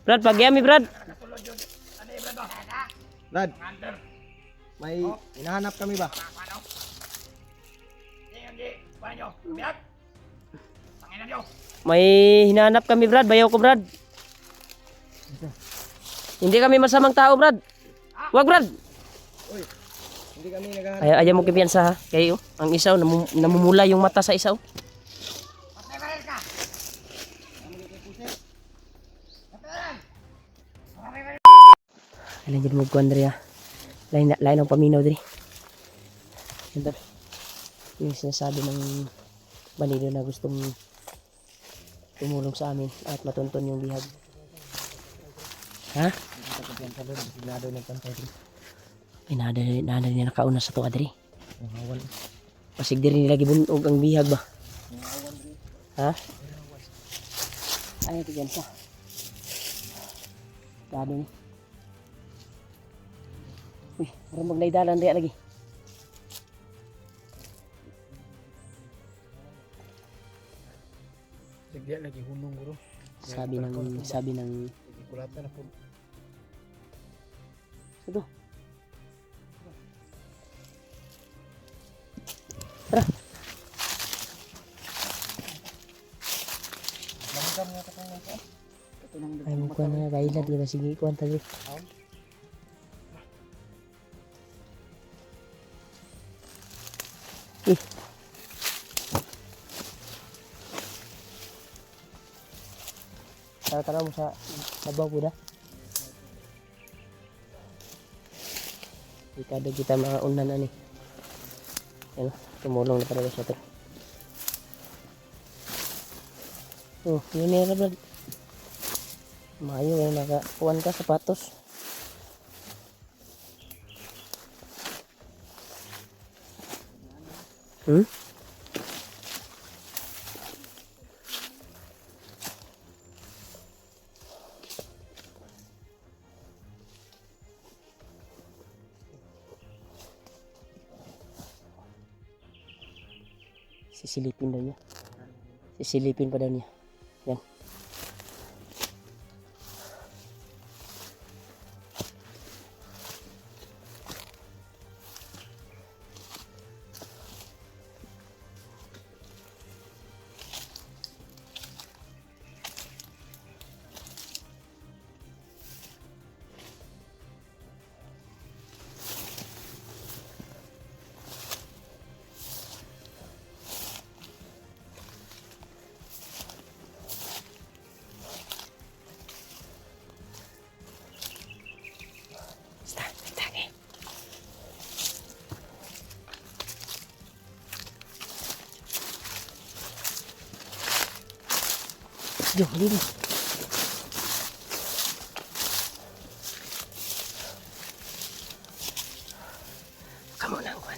Brad, pagyami Brad. Brad, may hinahanap kami ba? May hinahanap kami Brad, bayaw ko Brad. Hindi kami masamang tao Brad. Wag Brad. Uy, hindi kami naghahanap. Ayaw mo kumpiyansa ha. Kayo, ang isa namumula yung mata sa isa. Alam dyan mo kuwan diri ha. Lain ang paminaw diri. Ito. Yung sinasabi ng bandido na gustong tumulong sa amin at matunton yung bihag. Ha? Ay, nada niya nakauna sa tuwa diri. Pasig diri nila gibunog ang bihag ba? Ha? Ay, ito dyan siya. Dado ni. Uy, parang magnaydalan rin lagi. Sigya lagi hunong guro. Sabi ng Kulata na po. ito. Tara. Ay mo kuha na kaila di ba sige kuha tali. Tara mo sa sabaw po da. Ikada kita mga unan ani. Yan, tumulong na talaga siya to. Oh, yun na Brad. Mayo eh, nakakuhan ka sapatos. Sisilipin daw niya. Sisilipin pa daw niya. Yan. Jom, dito. Kamu nang kuan.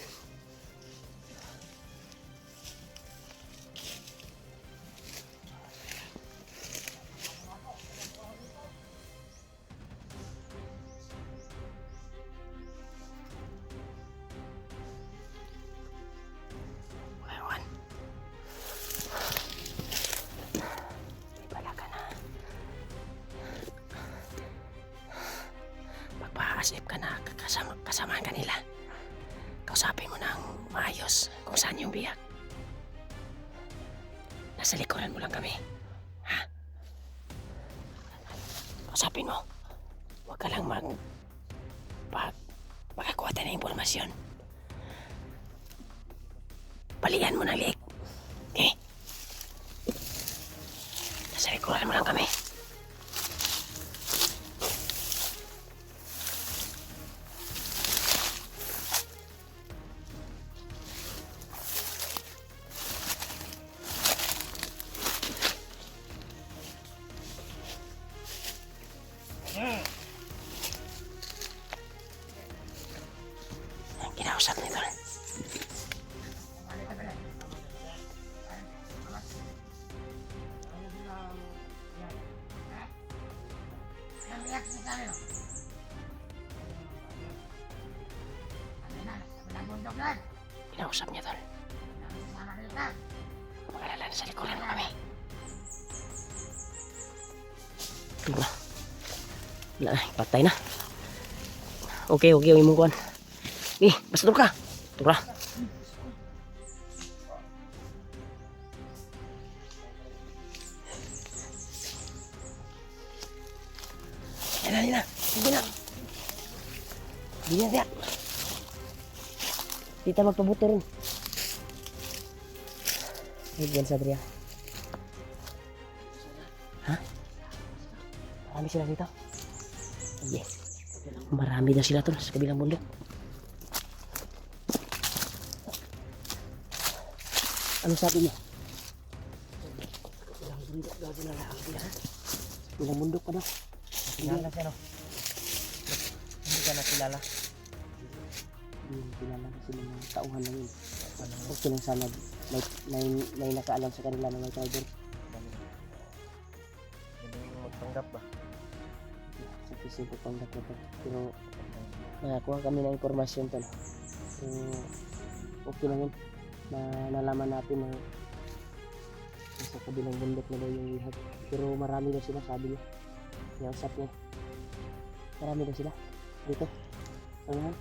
Asip ka na kasamaan ka nila. Kausapin mo ng maayos kung saan yung biyak. Nasa likuran mo lang kami. Ha? Kausapin mo. Huwag ka lang makakuha tayo ng impormasyon. Balian mo ng liik. Okay? Nasa likuran mo lang kami. Kinausap nito. Kinausap niya tol. Mag-alala na sa likuran mo kami. Diba? Wala na, patay na. Okay, imong kuhan. Basta ito ka. Ito ka. Yan na. Sige na. Hindi na. Kita magpabuto rin. Ay, sa Adria. Ha? Marami sila dito. Yes. Marami na sila to sa kabilang bundok. Ano sabi niya? Bilang bundok daw sila lahat sila. Bilang bundok pa daw. Kilala siya no? Hindi ka nakilala. Hindi kilala kasi mga tauhan lang yun. Okay lang sana may nakaalam sa kanila na may tribal. Magpanggap ba? Sa pising ko panggap na to. Pero nakakuha kami ng informasyon to. So okay lang yun. Na nalaman natin na sa kabilang bundok na daw yung lihag. Pero marami daw sila, sabi niya. Nausap niya. Marami daw sila. Dito. Ano? Ano?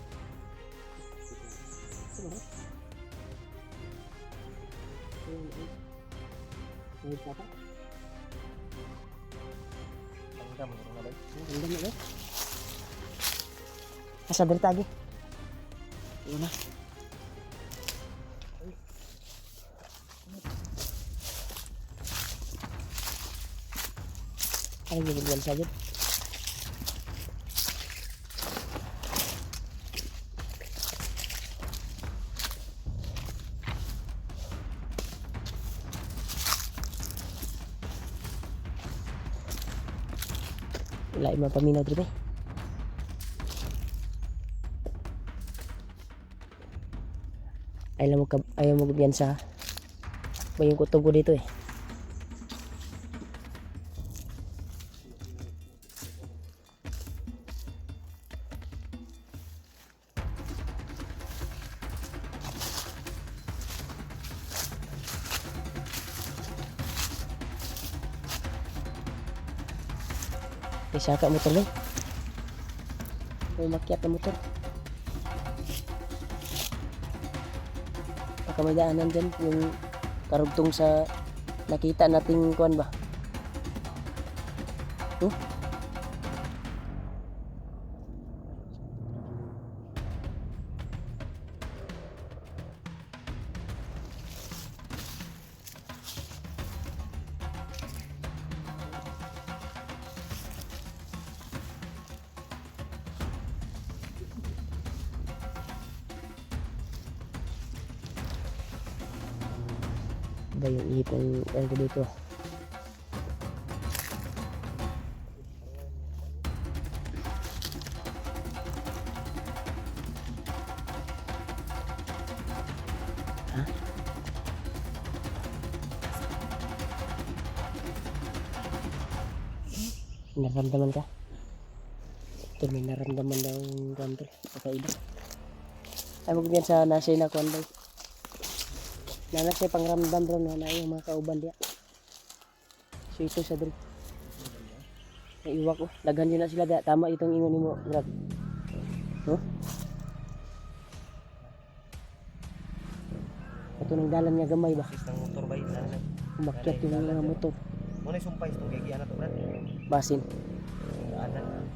Ano sa pa? Panggap mo na ba? Panggap na ba? Asa beritagi? Ano na? Ano yung buwan saja? Wala yung mga paminaw dito eh. Ayaw mo yan sa ba yung kutob ko dito eh. May saka motor ba? May makyat na motor. Baka may daanan dyan yung karugtong sa nakita nating kuan ba? Ba yung ihip ng ko dito? Ha? Naramdaman ka? Ito may naramdaman daw yung gandol. Kakaiba. Ay magbiyan sa nasa na kuan ba? Nana siya pangramdam ron na yung mga kauban dia. So ito sa diri. Naiwa ko. Daghan yun na sila dia. Tama itong ingon nimo, Brad. No? Ito nang dalan niya gamay ba? Isang motor ba yun? Umakyat yung mga motor. Muna yung sumpay ito. Gigi ano to, Brad? Basin. Daanan.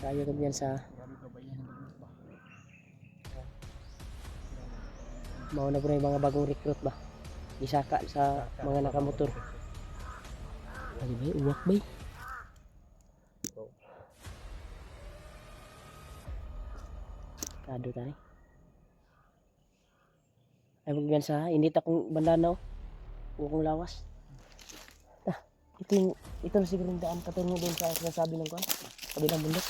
Kaya kami yan sa mauna po na yung mga bagong recruit ba? Isaka sa mga nakamotor. Ano ba yung uwak ba yun? Kado tayo. Ay magbiyan sa init akong bandana o. Huwag kong lawas. Ito na siguro yung daan katulong doon sa sinasabi ng kuwan. Kabilang bundok.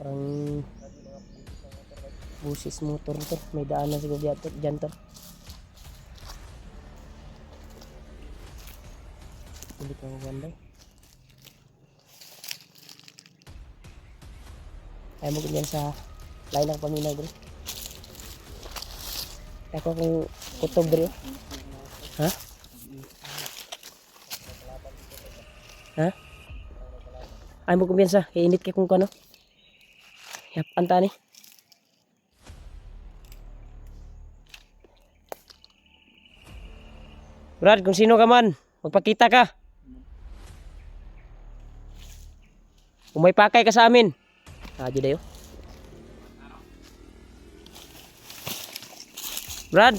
Parang busis motor to. May daan na siguro dyan to. Hindi ka magwanday. Ayaw mo ganyan sa lain ng paminaw bro. Ako kung kutob bro. Ha? Ha? Ayaw mo kumpiyansa. Iinit ka kung ano. Yap, anta ni. Brad, kung sino ka man, magpakita ka. Kung may pakay ka sa amin. Radyo dayo. Brad,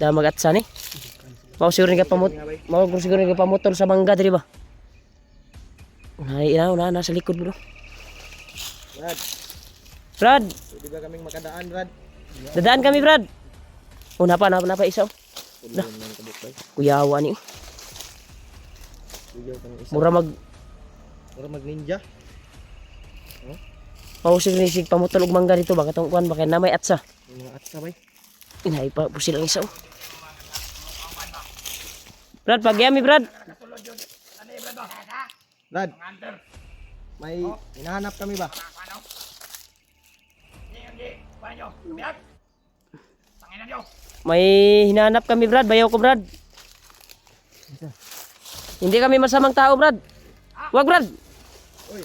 dah mag-atsa ni. Mau siguro nga pamutol sa mangga diri ba? Una nasa likod bro. Brad, Brad, pwede ba kaming makadaan, Brad? dadaan kami Brad. Oh, napa isa. Dah. Kabuk bay. Kuyawa ni. Bigyan kang isa. Mura Mura mag ninja. mau siguro sig pamutol og mangga dito ba katong kuan ba kay na may atsa. Yung mga atsa bay. Inay pa pusil ang isa. Brad, pagyami Brad. Brad, may hinahanap kami ba? May hinahanap kami Brad, bayaw ko Brad. Hindi kami masamang tao Brad. Wag Brad. Uy,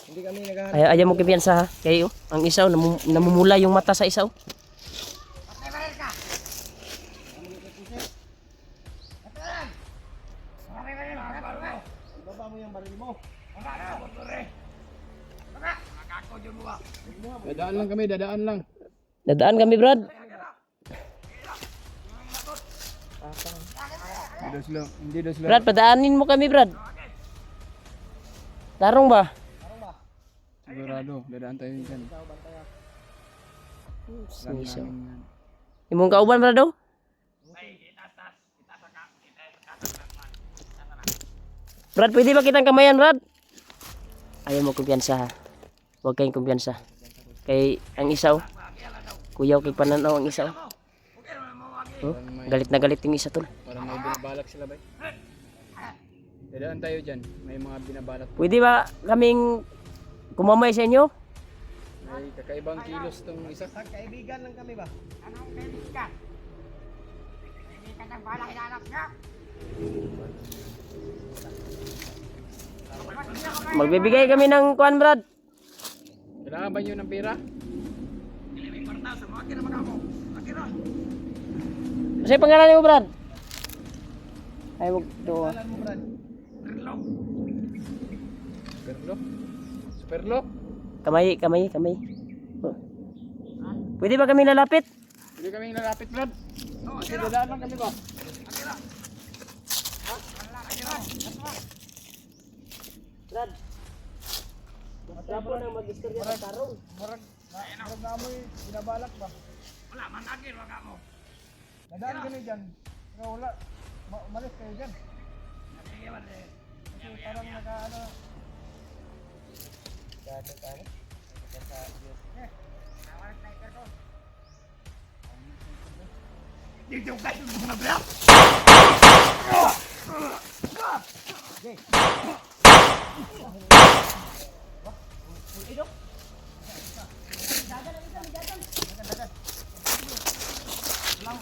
hindi kami naghahanap. Ayaw mo kumpiyansa ha. Kayo, ang isaw, namumula yung mata sa isaw. Ibaba mo yung baril mo. Dadaan lang kami, dadaan lang. Dadaan kami Brad. Hindi daw sila. Brad, padaanin mo kami Brad. Tarong ba? Sigurado, dadaan tayo dyan. Isaw. Imong kauban Brad oh? Brad, pwede ba kitang kamayan Brad? Ayaw mo kumpiyansa ha. Huwag kayong kumpiyansa. Kay ang isaw, kuyaw kay pananaw ang isaw. Oh, galit na galit yung isa tol. Parang may binabalak sila ba? Dadaan tayo dyan, may mga binabalak. Pwede ba kaming kumamay sa inyo? May kakaibang kilos tong isa. Kaibigan lang kami ba? Magbibigay kami ng kuan Brad. Kailangan ba nyo ng pera? Kasi pangalan mo Brad? Ay wag to. Alam mo, Brad? Superlo? Superlo? Kamay. Oh. Pwede ba kami lalapit? Hindi kami lalapit, Brad. Kasi dadaan lang kami ba? Brad. Dapat na mag-istorya sa tarong. Murag na amoy binabalak ba? Wala man agil wag mo. Dadaan kami dyan. Pero wala. Malis kayo dyan. Sige man eh. Kasi parang naka-ano. Dati tayo. Dito kayo mga bra.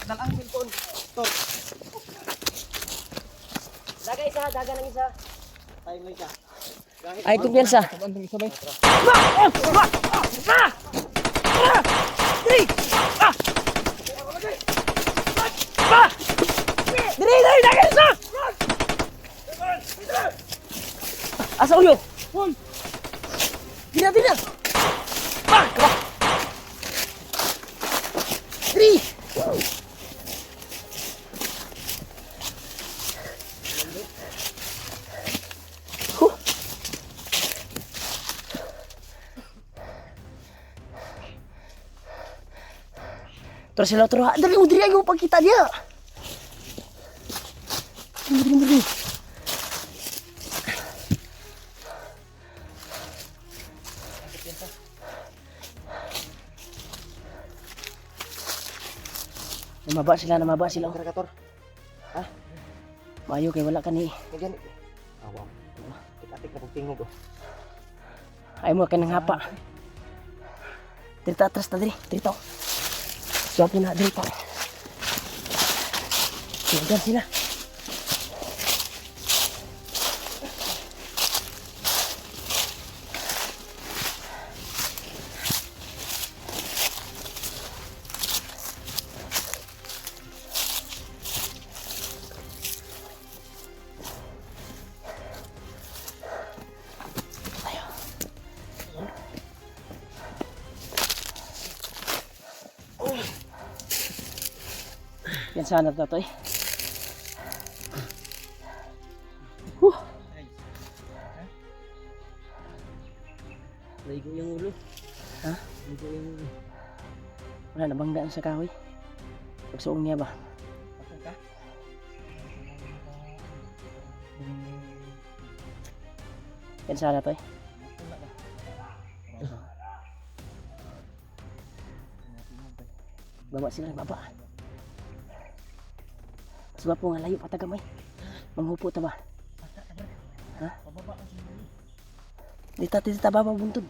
Dalang cellphone. Tor. Daga ng isa. Tayo mo siya. Ay kumpiyansa. Saan tong isa ba? Diri, daga isa. Asa ulo? Tidak. Diri. Terus sila terus dari ayo pagkita dia. Diri. Namaba sila. Karakator. Ha? Maayo kay wala ka ni. Kaya gani. Awaw. Tik-atik na kong tingog. Ay mo ka nang hapa. Dito atras ta diri. Dito. Swap na dito. Diyan sila. Yan sana na to eh. Naigo yung ulo. Ha? Naigo yung ulo. Wala na bangga sa kahoy. Pagsuong niya ba? Ako ka? Yan sana to eh. Baba sila, baba. Sebab po nga layo patagamay. Manghupo ta ba? Ha? Dita baba buntod.